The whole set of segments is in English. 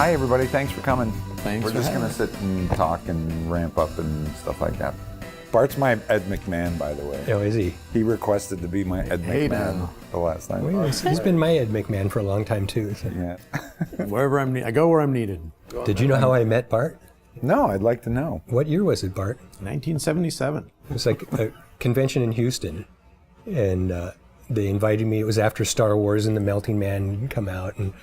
Hi, everybody. Thanks for coming. Thanks. We're just going to sit and talk and ramp up and stuff like that. Bart's my Ed McMahon, by the way. Oh, is he? He requested to be my Ed McMahon the last time. Well, he's been my Ed McMahon for a long time, too. So. Yeah. Wherever I go where I'm needed. Did you know how I met Bart? No, I'd like to know. What year was it, Bart? 1977. It was like a convention in Houston, and they invited me. It was after Star Wars and the Melting Man had come out, and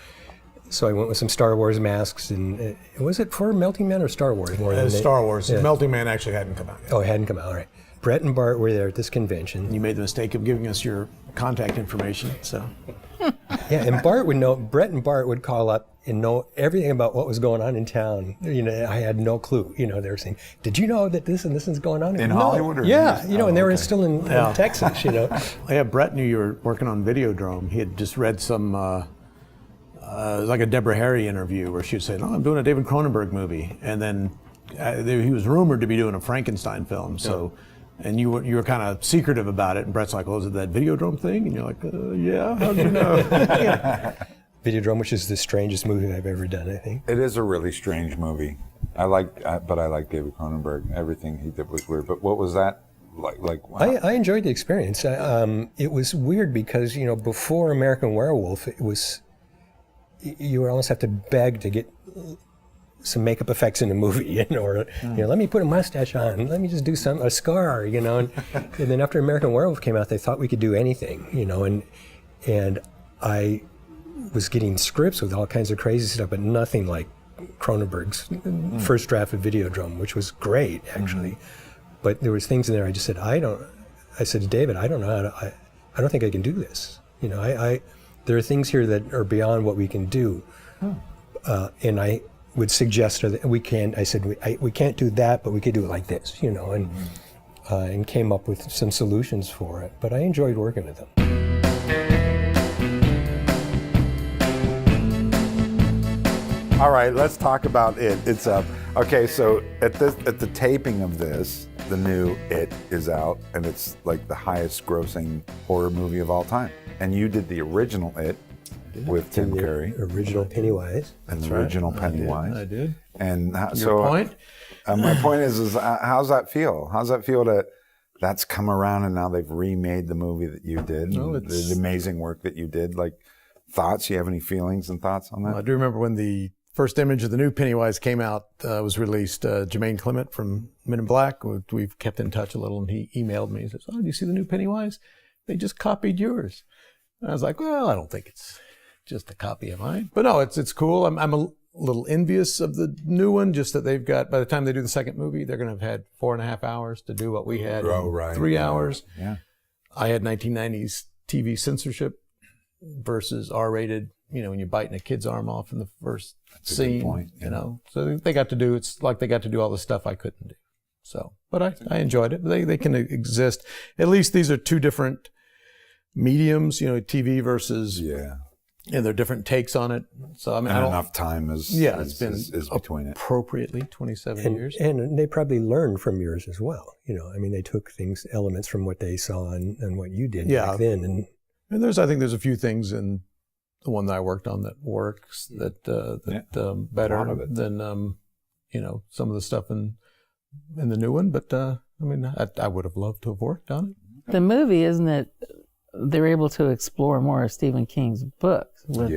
so I went with some Star Wars masks. And was it for Melting Man or Star Wars? More than Star Wars. Yeah. Melting Man actually hadn't come out yet. Oh, it hadn't come out, all right. Brett and Bart were there at this convention. You made the mistake of giving us your contact information, so. Yeah, and Brett and Bart would call up and know everything about what was going on in town. You know, I had no clue. You know, they were saying, "Did you know that this and this is going on in Hollywood?" Or yeah, you know, and they were still in Texas. You know, Yeah, Brett knew you were working on Videodrome. He had just read some, like a Deborah Harry interview where she was saying, "Oh, I'm doing a David Cronenberg movie," and then he was rumored to be doing a Frankenstein film. So. And you were kind of secretive about it, and Brett's like, "Oh, is it that Videodrome thing?" And you're like, "Yeah, how'd you know?" Videodrome, which is the strangest movie I've ever done, I think. It is a really strange movie. But I like David Cronenberg. Everything he did was weird. But what was that like? Wow. I enjoyed the experience. It was weird because, you know, before American Werewolf, it was, you would almost have to beg to get some makeup effects in a movie, you know, or you know, let me put a mustache on, let me just do a scar, you know, and then after American Werewolf came out, they thought we could do anything, you know, and I was getting scripts with all kinds of crazy stuff, but nothing like Cronenberg's first draft of Videodrome, which was great actually, but there was things in there I just said, I said to David, I don't know how to, I don't think I can do this, you know, there are things here that are beyond what we can do, and I would suggest that we can. I said we can't do that, but we could do it like this, you know, and came up with some solutions for it. But I enjoyed working with them. All right, let's talk about it. It's okay. So at the taping of this, the new It is out, and it's like the highest grossing horror movie of all time. And you did the original It. With Tim Curry. Original Pennywise. That's right. Original Pennywise. I did. And Your point? My point is how's that feel? How's that feel that's come around and now they've remade the movie that you did, the amazing work that you did? Like, thoughts? You have any feelings and thoughts on that? Well, I do remember when the first image of the new Pennywise came out, was released. Jermaine Clement from Men in Black, we've kept in touch a little, and he emailed me. He says, "Oh, do you see the new Pennywise? They just copied yours." And I was like, "Well, I don't think it's just a copy of mine." But no, it's cool. I'm a little envious of the new one, just that they've got, by the time they do the second movie, they're going to have had 4.5 hours to do what we had in 3 hours. Yeah. I had 1990s TV censorship versus R-rated, you know, when you're biting a kid's arm off in the first scene, point, yeah. You know. So they got to do, it's like they got to do all the stuff I couldn't do. So, but I enjoyed it. They can exist. At least these are two different mediums, you know, TV versus... Yeah. And there are different takes on it. So I mean, enough time is between it. Appropriately 27 years. And they probably learned from yours as well. You know, I mean, they took elements from what they saw and what you did back then. And I think there's a few things in the one that I worked on that works better than you know, some of the stuff in the new one. But I mean, I would have loved to have worked on it. The movie, isn't it? They're able to explore more of Stephen King's books with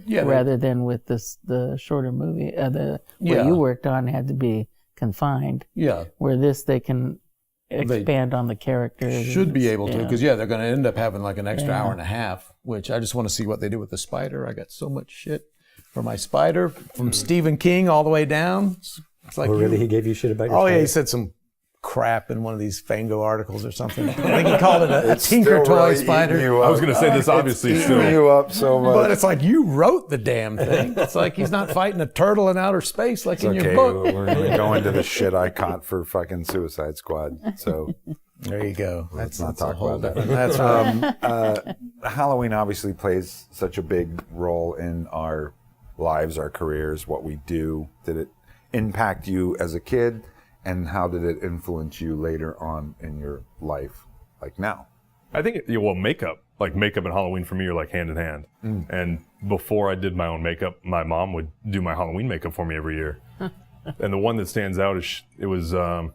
rather than with the shorter movie. What you worked on had to be confined. Yeah. Where they can expand on the characters. Should be able to, because they're going to end up having like an extra hour and a half, which I just want to see what they do with the spider. I got so much shit for my spider from Stephen King all the way down. It's like really, he gave you shit about your spider? Yeah, he said some crap in one of these Fango articles or something. I think he called it a Tinker Toy spider. I was going to say this obviously still you up so much. But it's like, you wrote the damn thing. It's like he's not fighting a turtle in outer space like in your book. We're going to go into the shit I caught for fucking Suicide Squad. So there you go. Let's not talk about that. That's right. Halloween obviously plays such a big role in our lives, our careers, what we do. Did it impact you as a kid? And how did it influence you later on in your life, like now? I think, makeup. Like makeup and Halloween for me are like hand in hand. And before I did my own makeup, my mom would do my Halloween makeup for me every year. And the one that stands out is it was a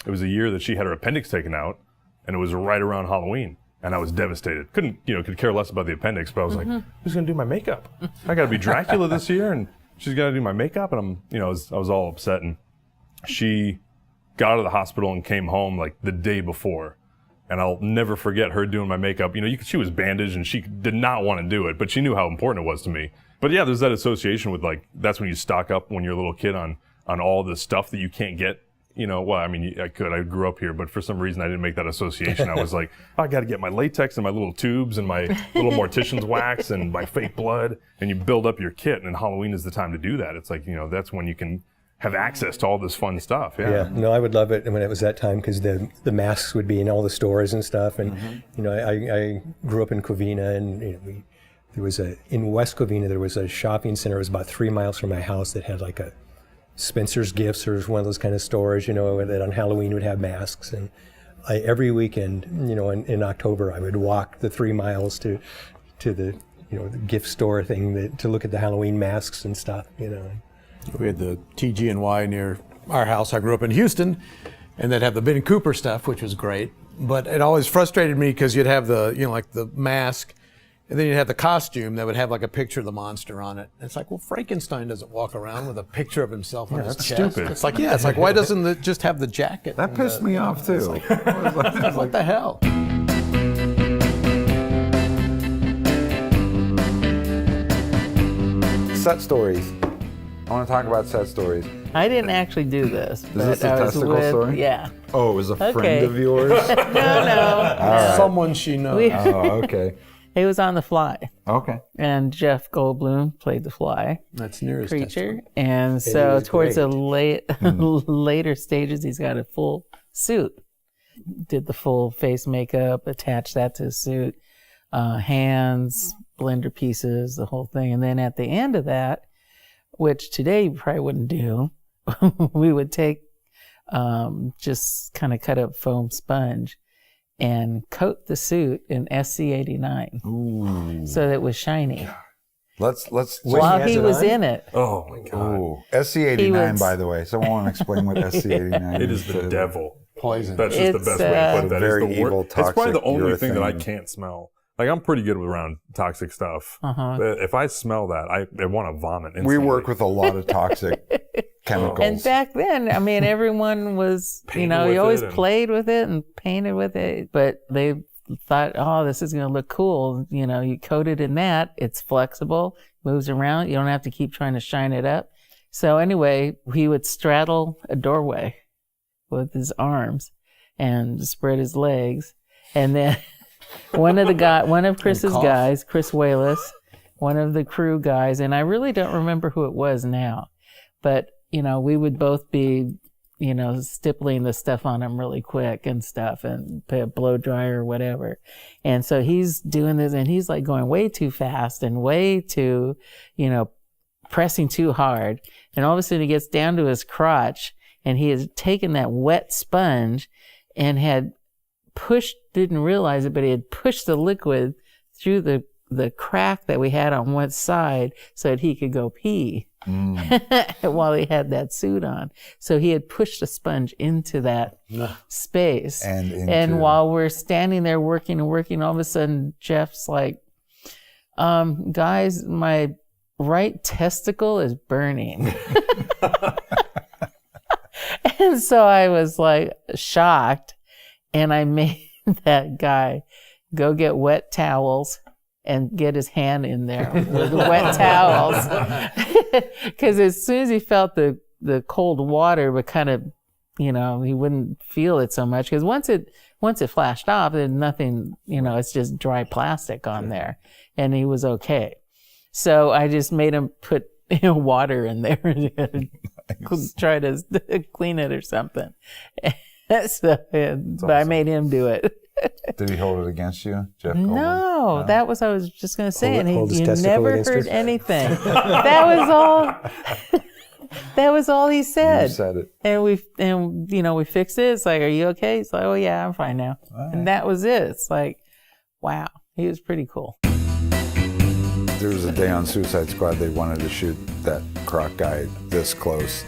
year that she had her appendix taken out, and it was right around Halloween. And I was devastated. Could care less about the appendix, but I was like, who's gonna do my makeup? I gotta be Dracula this year, and she's gotta do my makeup, and I was all upset. And she got out of the hospital and came home like the day before. And I'll never forget her doing my makeup. She was bandaged and she did not want to do it, but she knew how important it was to me. But yeah, there's that association with like, that's when you stock up when you're a little kid on all the stuff that you can't get. I grew up here, but for some reason I didn't make that association. I was like, I got to get my latex and my little tubes and my little mortician's wax and my fake blood. And you build up your kit, and Halloween is the time to do that. It's like, that's when you can have access to all this fun stuff. Yeah. No, I would love it when it was that time, because the masks would be in all the stores and stuff. And, I grew up in Covina, and in West Covina, there was a shopping center. It was about 3 miles from my house that had like a Spencer's Gifts, or one of those kind of stores, that on Halloween would have masks. And every weekend, in October, I would walk the 3 miles to the, the gift store thing to look at the Halloween masks and stuff, We had the TG&Y near our house. I grew up in Houston, and they'd have the Ben Cooper stuff, which was great. But it always frustrated me because you'd have the, like the mask, and then you'd have the costume that would have like a picture of the monster on it. And it's like, well, Frankenstein doesn't walk around with a picture of himself on his that's chest. stupid. It's like, why doesn't it just have the jacket? That pissed me off too. What the hell? Set stories. I want to talk about set stories. I didn't actually do this. Is this a testicle story? Yeah. Oh, it was a Okay. friend of yours? No. Someone she knows. Oh, okay. It was on The Fly, Okay. and Jeff Goldblum played the Fly That's nearest creature. And so was towards the great. later stages, he's got a full suit. Did the full face makeup, attached that to the suit, hands, blender pieces, the whole thing. And then at the end of that, which today you probably wouldn't do, we would take just kind of cut up foam sponge and coat the suit in SC89 so that it was shiny. Let's While he was in it. Oh my God. Ooh. SC89, by the way. Someone want to explain what SC89 is? It is the devil. Poison. That's just the It's, best way to put that. very It's the evil, It's probably the toxic only thing that I urethane. can't smell. Like, I'm pretty good around toxic stuff. But if I smell that, I want to vomit instantly. We work with a lot of toxic chemicals. And back then, I mean, everyone was, Painted with you always it and- played with it and painted with it, but they thought, oh, this is going to look cool. You coat it in that, it's flexible, moves around. You don't have to keep trying to shine it up. So anyway, he would straddle a doorway with his arms and spread his legs. And then one of Chris's guys, Chris Wallace, one of the crew guys, and I really don't remember who it was now, but we would both be, stippling the stuff on him really quick and stuff, and put a blow dryer or whatever. And so he's doing this, and he's like going way too fast and way too, pressing too hard. And all of a sudden he gets down to his crotch, and he has taken that wet sponge and had didn't realize it, but he had pushed the liquid through the crack that we had on one side so that he could go pee while he had that suit on. So he had pushed the sponge into that space. And while we're standing there working, all of a sudden Jeff's like, guys, my right testicle is burning. And so I was like shocked, and I made that guy go get wet towels and get his hand in there with the wet towels. Because as soon as he felt the cold water, but kind of, he wouldn't feel it so much. Because once it flashed off, then nothing, it's just dry plastic on there. And he was okay. So I just made him put water in there and try to clean it or something. But I made him do it. Did he hold it against you, Jeff? No, that was, I was just going to say, Hold his you testicle never against heard her. anything. That was all. That was all he said. You said it. And we fixed it. It's like, are you okay? He's like, oh yeah, I'm fine now. Right. And that was it. It's like, wow, he was pretty cool. There was a day on Suicide Squad, they wanted to shoot that croc guy this close.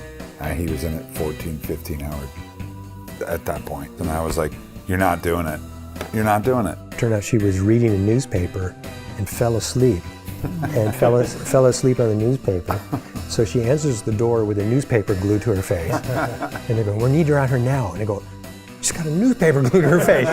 He was in it 14, 15 hours at that point. And I was like, you're not doing it. You're not doing it. Turned out she was reading a newspaper and fell asleep. And fell asleep on the newspaper. So she answers the door with a newspaper glued to her face. And they go, we need her out here now. And they go, she's got a newspaper glued to her face,